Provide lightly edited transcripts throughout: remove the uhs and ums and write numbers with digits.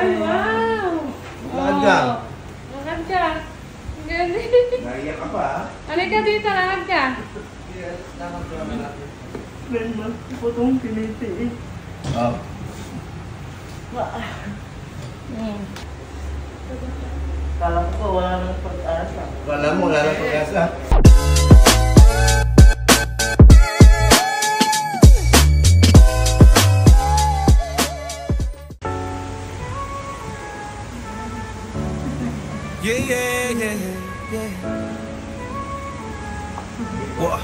Ay, wow! Lakad ka. Lakad ka. Galing. Naiyak ka pa, ha? Halika dito, lakad ka. Ganun po itong pinitiis. Oo. Kala ko po wala nang pag-asa. Kala mo, wala nang pag-asa. Yeah. Wow.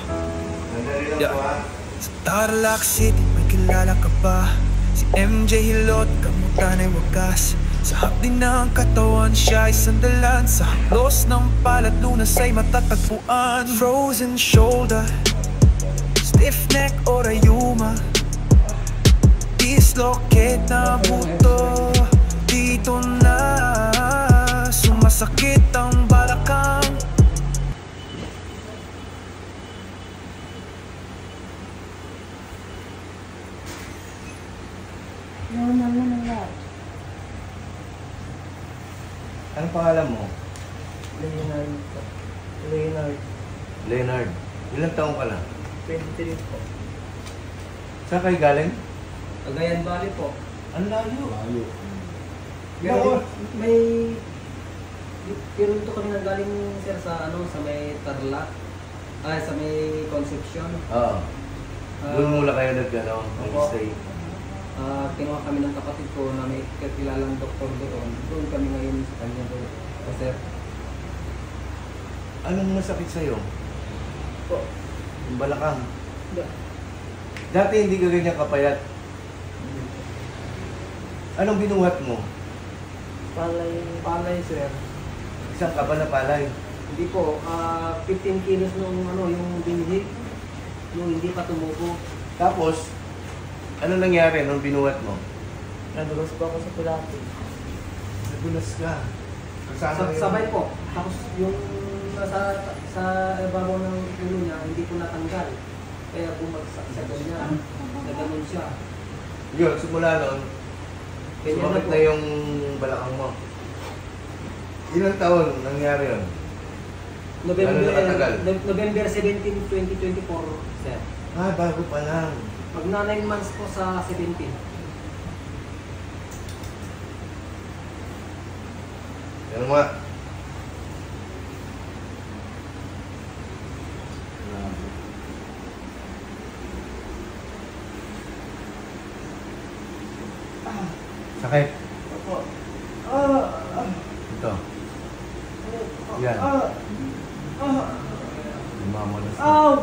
Nandali lang Yeah. po, ha? Sa Tarlac City, may kilala ka ba? Si MJ Hilot, kamutan ay wagas. Sa hapdi ng katawan, siya ay sandalan. Sa haplos ng palad, lunas ay matatagpuan. Frozen shoulder, stiff neck o rayuma, dislocate na buto. Dito na sumasakit ang balakang. Normal na lahat. Anong pangalan mo? Leonard po. Leonard. Leonard. Ilang taong ka lang? 23 po. Saan kayo galing? Cagayan Valley po. Ang layo. Layo. Pero may... Pero ito kami nanggaling sir sa sa may Tarlac. Sa may Concepcion. Oo. Doon mula kayo nag-stay. Kinuha kami ng kapatid ko na may kilalang doktor doon. Doon kami ngayon sa kanya doon. Sir. Anong masakit sa'yo? Po. Yung balakang. Dati hindi ka ganyan kapayat. Anong binuhat mo? Palay sir. Isang kaba na palay. Hindi po, 15 kilos nung yung binhig. Nung hindi pa tumubo. Tapos, ano nangyari nung binuhat mo? Nadulas po ako sa Pilates. Nadulas ka. Kasama yun? Sabay po. Tapos yung sa ibabaw ng ulo niya, hindi ko natanggal. Kaya bumagsak sa ganyan. Naganon siya. Yun, simula noon, Ganyan sumakit po. na yung balakang mo. Ilang taon nangyari yun? Ano nakatagal? November 17, 2024, sir. Bago pa lang. Pag na 9 months po sa 17. Yan nga. Sakit. Opo. Ito. Yan. Lumamalas na.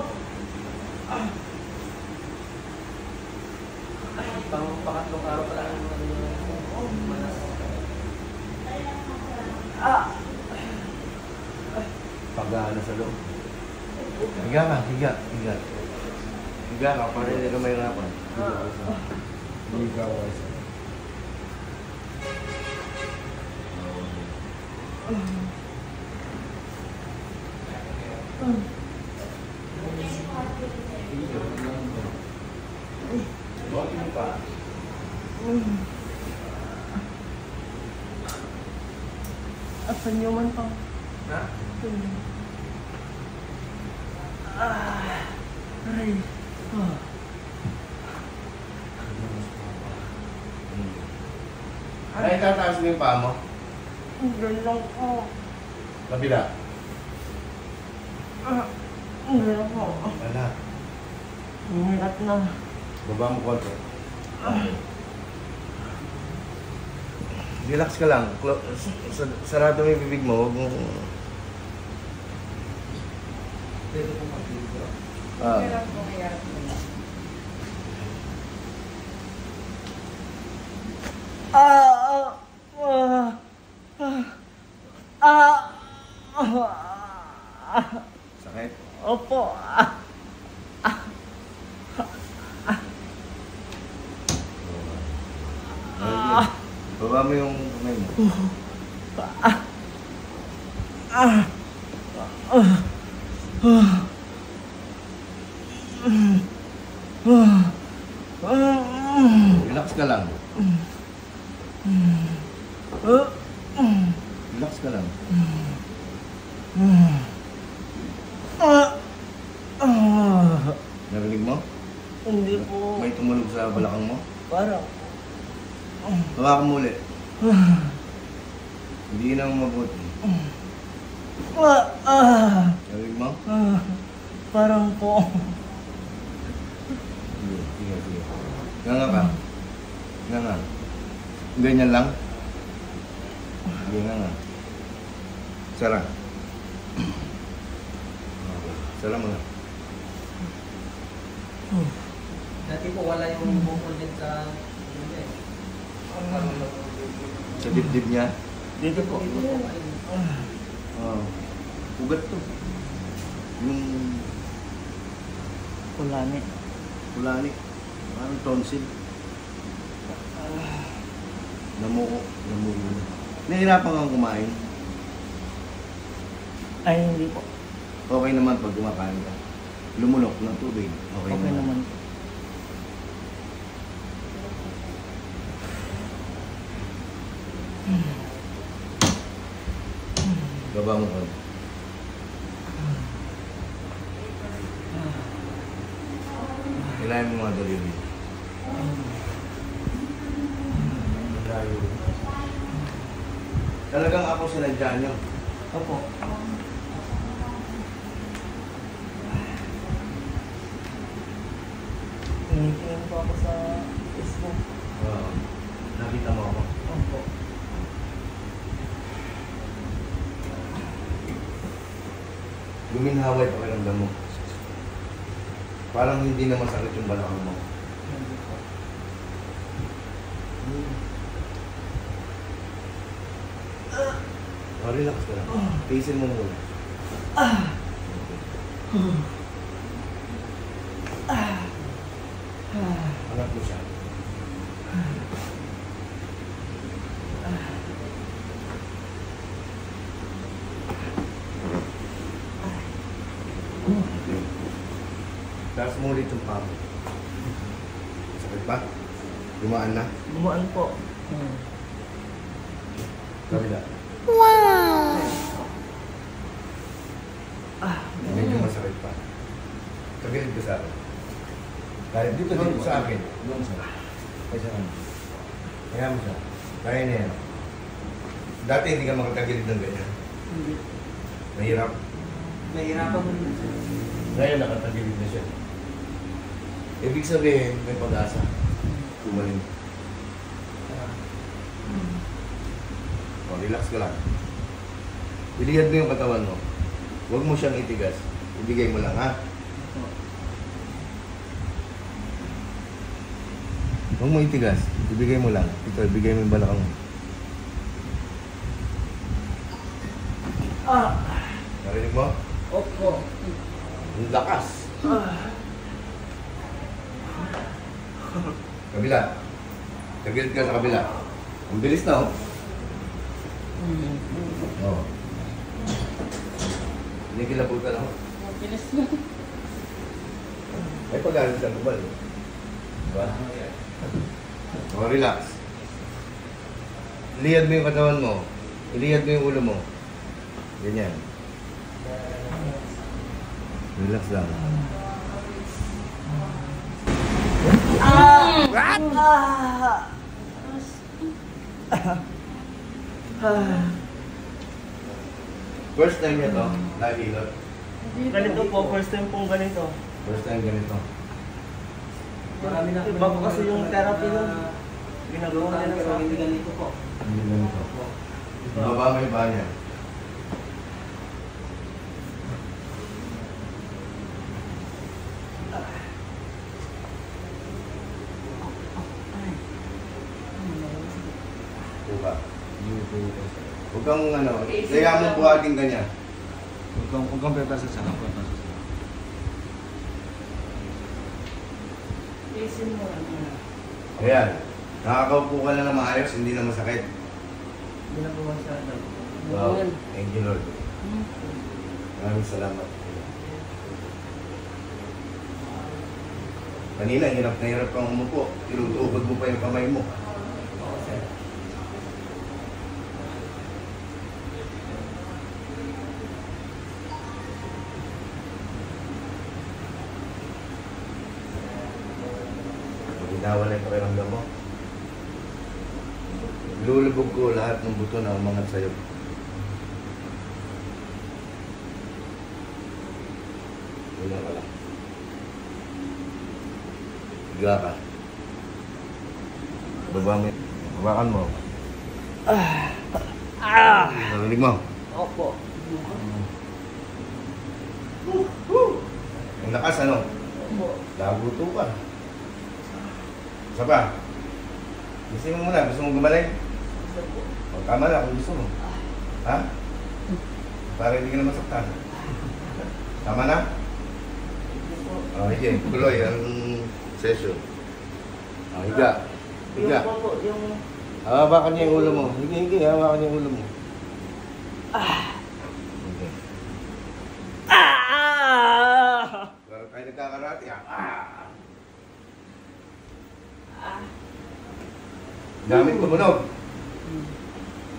Pangatlong araw pa lang manas. Pag-ano sa loob. Higa ka, higa. Higa ka, para hindi ka mahirapan. Higa ka. Buhat mo pa. Asan nyo man pa? Ha? Aray. Ay, tataas mo yung paa mo. Ganyan ko. Kabila. Ganyan ko. Wala. Hirap na. Baba mo konti. Relax ka lang. Sarado mo yung bibig mo. Huwag mo... Pwede po mag-dito. Hirap po, hirap po. Sakit? Opo. Baba mo yung kamay mo. Relax ka lang. Relax ka lang. Narinig mo? Hindi po. May tumunog sa balakang mo? Parang. Hawakan mo ulit. Hindi na mabuti. Narinig mo? Parang po. Sige, sige, sige. Nga ka. Nga. Ganyan lang? Sige nga. Sara. Sara mo na. Dati po wala yung bukol din sa... Sa dibdib niya? Dito po. Oo. Ugat to. Yung Kulani. kulani. Parang tonsil. Namuko. Namuko. Nahirapan kang kumain. Ay, hindi po. Okay naman pag kumakain ka. Lumunok ng tubig. Okay, Okay naman. Baba mo ko. Kailangan mo mga daliri. Talagang ako sinadya niyo. Opo. Tingin po ako sa Facebook. Oo. Nakita mo ako. Opo. Guminhaway pakiramdam mo. Parang hindi na masakit yung balakang mo. Hindi po. Oh, relax ka lang. Tiisin mo muna. Hanap mo siya. Okay. Taas mo ulit yung pamo. Sakit ba? Dumaan na? Gumaan po. Kabila. Medyo masakit pa. Tagilid ka sa akin. Kahit dito sa akin. Doon sa ay sa akin. Kaya mo siya. Kaya niya yan. Dati hindi ka makatagilid ng ganyan. Hindi. Mahirap. Mahirapan mo. Ngayon nakatagilid na siya. Ibig sabihin, may pag-asa. Kumaling. O, relax ka lang. Ilihad mo yung katawan mo. Huwag mo siyang itigas. Ibigay mo lang, ha? Huwag mo itigas. Ibigay mo lang. Ito, ibigay mo yung balakang mo. Narinig mo? Opo. Ang lakas. Kabila. Tagilid ka sa kabila. Ang bilis na, oh. Oo. Nagkilabot ka lang. Bilis na. Ay pag-alis sa lubal. Diba? O, relax. Ilihad mo yung katawan mo. Ilihad mo yung ulo mo. Ganyan. Relax lang. First time niya to, nahilot. Ganito po, first time pong ganito. First time ganito. Marami na. Iba po kasi yung therapy yung ginagawa nila sa hindi ganito po. Hindi ganito. Baba mo yung paa niya. Buka. Huwag kang ano, kaya mo buhatin ka niya. Huwag kang pepasa sa kapwa. Isin mo. Ayan. Nakakaupo ka na maayos, hindi na masakit. Hindi na po masyado. Wow. Thank you, Lord. Maraming salamat. Kanina, hirap na hirap kang umupo. Tinutukod mo pa yung kamay mo. Oo, sir. Nawala yung pakiramdam mo. Lulubog ko lahat ng buto na umangat sa'yo. Higa ka lang. Higa ka. Baba mo. Babakan mo. Narinig mo? Opo. Ang lakas ano? Opo. Laguto ka. Isa pa. Gusto mo muna. Gusto mo gumaling? O, tama na kung gusto mo. Ha? Para hindi ka na masaktan. Tama na? O, sige. Tuloy ang session. O, higa. Higa. Hawakan niya yung ulo mo. Higi. Hawakan niya yung ulo mo. Okay. Parang tayo nagkakarate. Gamit tumunog.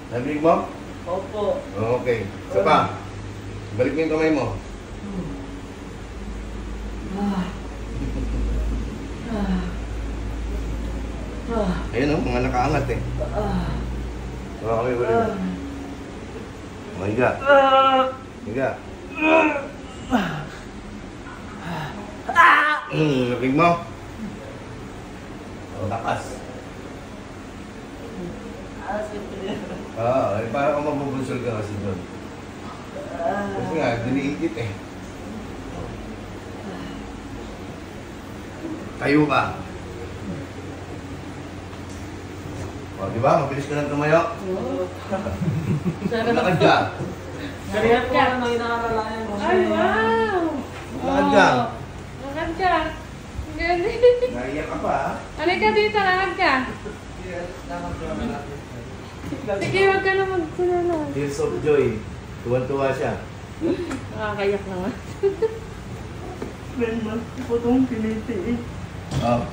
Narinig mo? Opo. Okay. Isa pa. Balik mo yung kamay mo. Ayun o, mga nakaangat eh. Hawakan mo yung ulo mo. O, higa. Higa. Narinig mo? O, lakas. Para kang mabubusol ka kasi doon. Kasi nga, diniigit eh. Tayo ka. O, di ba? Mabilis ka lang tumayo. Lakad ka. Kaya po ano yung nakaralayan mo. Ay, wow! Lakad ka. Lakad ka. Galing. Naiyak ka pa ha? Halika dito, lakad ka. Sige, huwag ka na magsunod. Tears of joy. Tuwan-tuwa siya. Nakakayak naman. Ganun po itong piniti. Oh.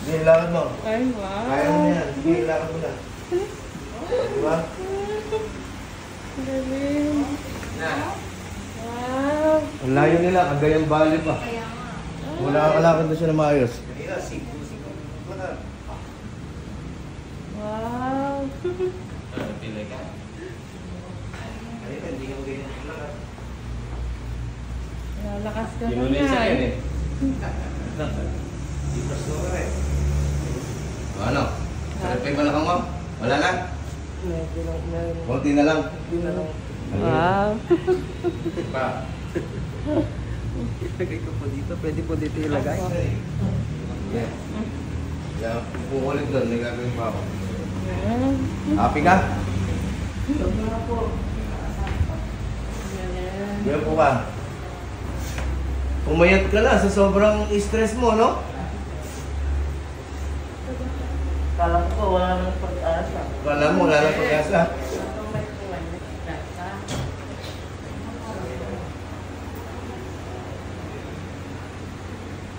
Sige, lakad mo. Ay, wow. Kaya mo na yan. Sige, lakad mo na. Diba? Galing. Wow. Ang layo nila, Cagayan Valley pa. Wala kalakad na siya na maayos. Wow. Lakas ka na nga. Ano? Sarap kayo balakang mo? Wala na? Kunti na lang. Wow. Pa. Ilagay ko po dito. Pwede po dito ilagay. Yeah. Yeah, pukulit doon. May gagawin pa ako. Happy ka? Diyan po ka. Pumayat ka na sa sobrang stress mo, no? Kala ko wala nang pag-asa. Wala mo, wala nang pag-asa.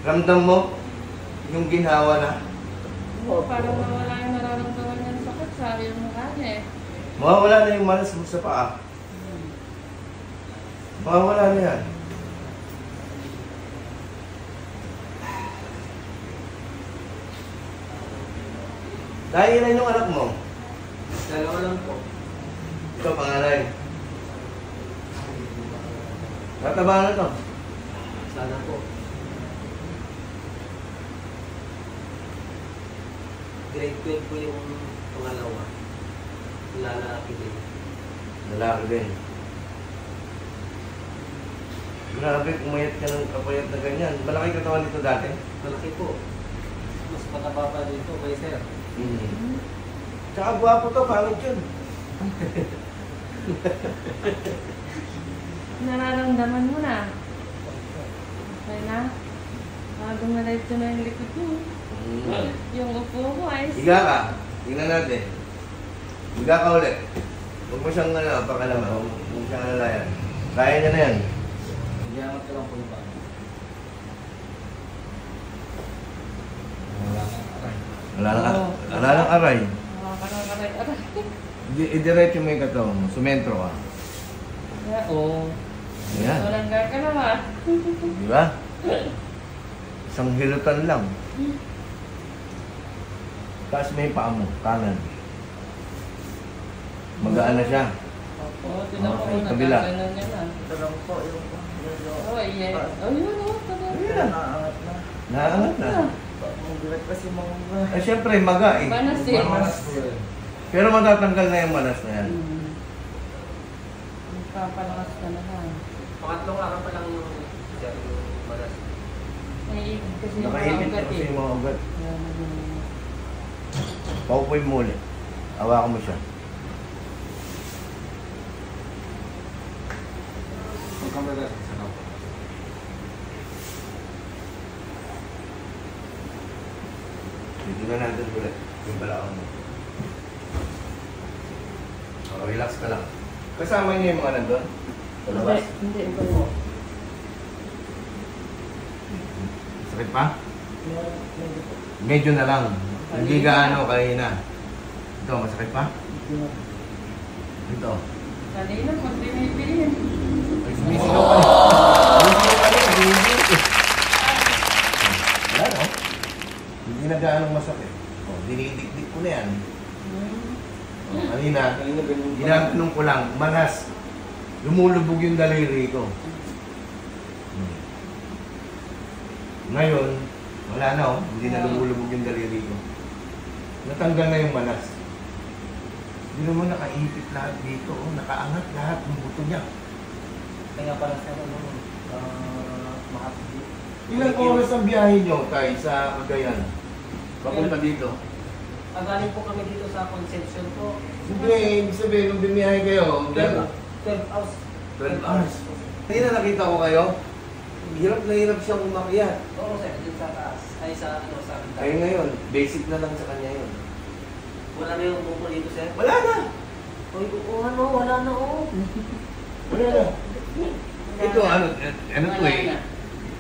Ramdam mo yung ginhawa na? Parang mawala yung nararamdaman niya ng sakit sa yung mukha niya eh. Mawawala na yung malas mo sa paa. Mawawala na yan. Dahil na yung anak mo. Dalawa lang po. Ito, panganay. Tataba na to. Sana po. Grade 12 po yung pangalawa. Lalaki din. Lalaki din. Grabe, umayat ka ng kapayat na ganyan. Malaki katawan dito dati. Malaki po. Mas pataba pa dito kay sir. Tsaka buwapo to, pangit yun. Nararamdaman mo na. Okay na? Bagong na-live na yung likod mo. Yung upo mo ay... Higa ka. Tingnan natin. Higa ka ulit. Huwag mo siyang pakalaman. Huwag mo siyang alalayan. Kaya niya na yan. Iyangat ka lang po yung paa. Wala nang aray. Aray. Idiretso mo yung katawan mo. Sumentro ka. Oo. Ayan. Walang ka naman. Di ba? Isang hilutan lang. Taas mo yung paa mo, kanan. Magaan na siya. Oo, tinan ko Okay, kung kabila. nagkakanan niya na. Ito lang po yung Oo, yeah. Oh, yun, oh. Ayan. naangat na. Naangat na. Magulat kasi mga Eh, syempre, maga eh. Manas eh. manas po eh. Pero matatanggal na yung manas na yan. Papalakas ka na lang. Pangatlong araw pa lang yung malas. Naiibig kasi yung mga Nakaibit na ugat kasi eh. yung mga ugat. Kaya naging- Paupoy mo ulit. Hawakan mo siya. Huwag kang bebe sa sarap. Dito na natin ulit. Yung balakang mo. Relax ka lang. Kasama niyo yung mga nandun? Palabas? Hindi, hindi. Sakit pa? Medyo na lang. Hindi gaano kanina. Ito, masakit pa? Ito. Kanina, pag binibilin. Ay, sumisigaw ka na. Sumisigaw ka na. Binibilit. Wala, no? Hindi na gaano masakit. O, dinidikdik ko na yan. O, kanina, Kanina ganun pa. ginaganon ko lang, manas. Lumulubog yung daliri ko. Ngayon, wala na oh. Hindi na lumulubog yung daliri ko. Natanggal na yung manas. Hindi naman nakaipit lahat dito. Oh. Nakaangat lahat ng buto niya. Kaya pala sa mahapdi. Ilang oras ang biyahe nyo, Tay, sa Cagayan? Papunta dito? Galing po kami dito sa Concepcion po. Hindi, ibig sabihin, nung bumiyahe kayo, 12 hours. 12 hours. Kanina nakita ko kayo, hirap na hirap siyang umakyat. Oo sir, dun sa taas. Ay sa ano sa akin. Kaya ngayon, basic na lang sa kanya yun. Wala na yung buko dito sir. Wala na! Uy, ano, wala na oh. Wala na. Ito, ano to Wala eh. na.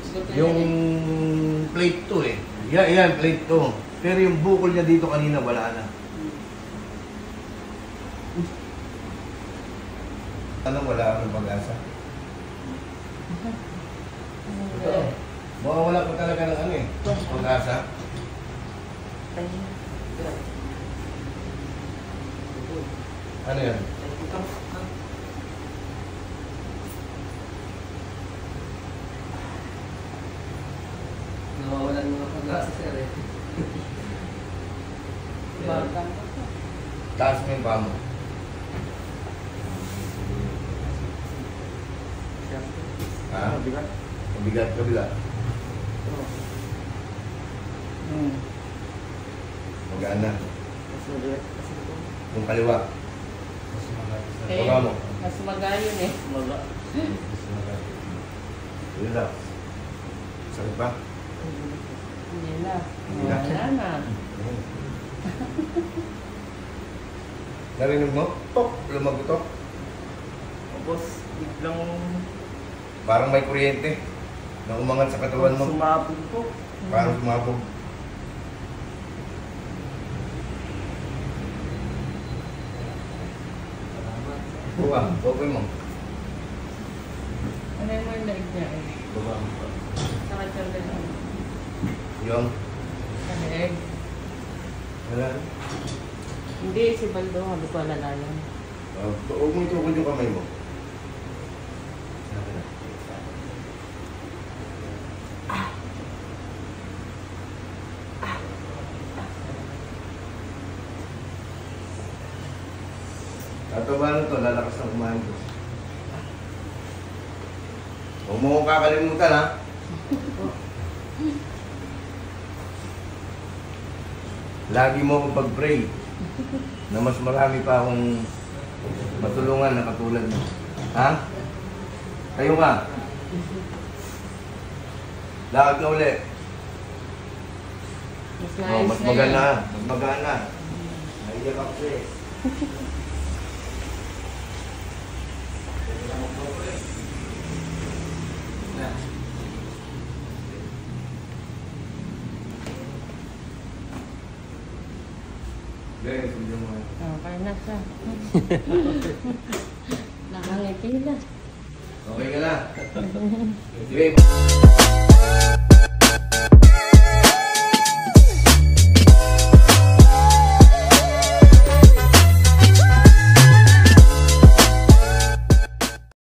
Gusto niya Yung din. plate to eh. Yan, plate to. Pero yung bukol niya dito kanina, wala na. Ano, wala akong pag-asa. Ito. Mawawala ko talaga ng ano eh. Pag-asa. Ano yan? Nawawalan mga pag-asa sir eh. Batang ka pa. Taas mo yung paa mo. Ha? Mabigat. Mabigat, kabila. Magaan na. Mas mabigat kasi ito. Yung kaliwa. Eh, Baba mo. mas magayon eh. Maga. Relax. Sakit pa? Hindi na. Hindi na. Wala na. Narinig mo? Tok! Lumagutok. Tapos, biglang Parang may kuryente na umangat sa katawan mo. sumabog po. Parang sumabog. Buka, open mo. Ano yung may leg niya eh? Buka. Sakit yung leg. Yung, Sa leg. wala. Hindi, si Baldo. Habi ko alalayan. Huwag mo itukod yung kamay mo. Sabi na. Tataba na to, lalakas ng kumain ko. Huwag mo kong kakalimutan ha. Lagi mo akong pag-pray na mas marami pa akong matulungan na katulad mo. Ha? Kayo ka. Lakad ka uli. Mas Oh, nice mas na magana. yun. Mas magana. Naiyak ako eh. Guys, hindi mo. Okay na siya. Nakangiti na. Okay ka na? Sige.